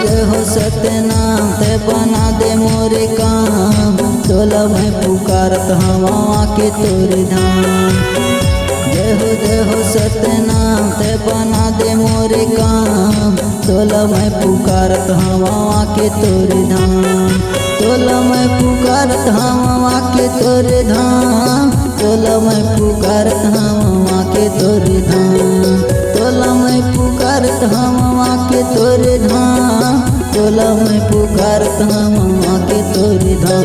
जय हो सतनाम ते बना दे मोरे काम। तोला मैं पुकारत हवा के तोरे धाम। जय हो सतनाम ते बना दे मोरे काम। तोला मैं पुकारत हवा के तोरे धाम। तोला मैं पुकारत हवा के तोरे धाम। तोला मैं पुकारत हवा के तोरे धाम। तोला मैं पुकारत हवा के तोरे धाम। तोला मैं पुकारत हवा के तोरे धाम।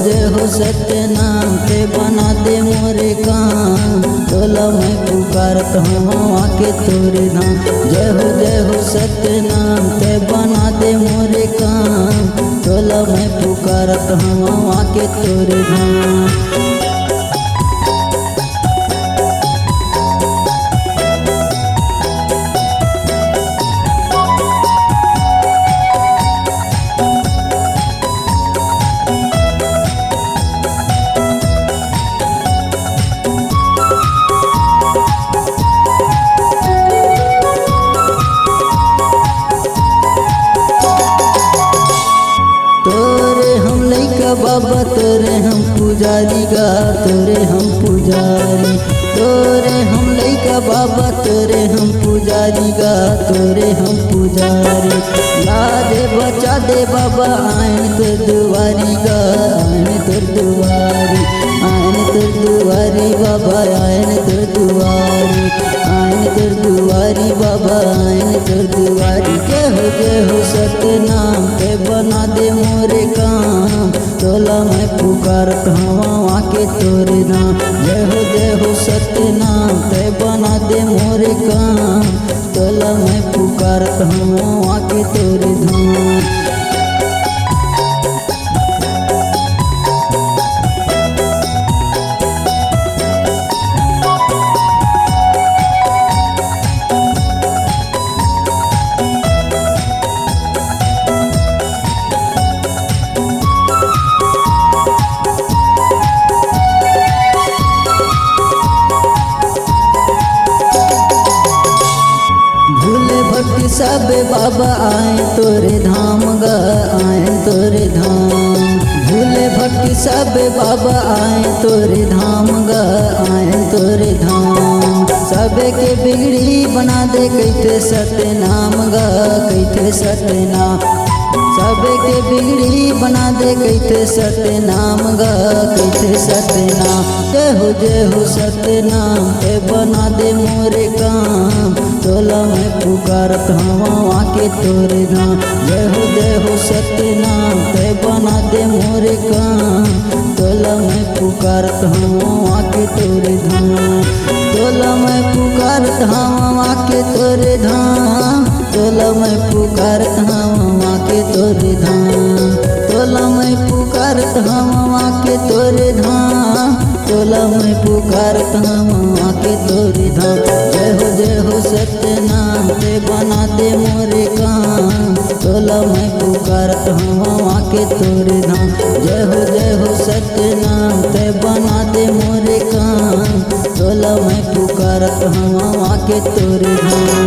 जय हो सतनाम ते बना दे मोरे काम। तोला मैं पुकारत हवा के तोरे धाम। जय हो सतनाम ते बना दे मोरे काम। तोला मैं पुकारत हवा के तोरे धाम। बाबा तोरे हम पुजारी गा, तोरे हम पुजारी। तोरे हम लइका बाबा तोरे हम पुजारी गा, तोरे हम पुजारी। ला दे बचा दे बाबा आइन तोर दुआरी गा, आइन तोर दुआरी। आइन तोर दुआरी बाबा आइन तोर दुआरी। आइन तोर दुआरी बाबा आइन तोर दुआरी। जय हो सतनाम ते बना दे मोरे काम। तोला मैं पुकारत हवा के तोरे धाम। जय हो सतनाम ते बना दे मोरे काम। तोला मैं पुकारत हवा के तोरे धाम। सब बाबा आए तोरे धाम गा, आए तोरे धाम। भूले भक्ति सब बाबा आए तोरे धाम गा, आए तोरे धाम। सबे के बिगड़ी बना दे कैथे सतनाम गा, कैथे सतनाम। सबे के बिगड़ी बना दे कैथे सतनाम गा, कैथे सतनाम। जय हो सतनाम ते बना दे मोरे काम। तोला मैं पुकारत हवा के तोरे धाम। जय हो सतनाम ते बना दे मोरे काम। तोला मैं पुकारत हवा के तोरे धाम। तोला मैं पुकारत हवा के तोरे धाम। तोला मैं पुकारत हवा के तोरे धाम। तोला मैं पुकारत हवा के तोरे धाम। तोला मैं पुकारत हवा के तोरे धाम। जय हो सतनाम ते बना दे मोरे काम। तोला मैं पुकारत हवा के तोरे धाम। जय हो सतनाम ते बना दे मोरे काम। तोला मैं पुकारत हवा के तोरे धाम।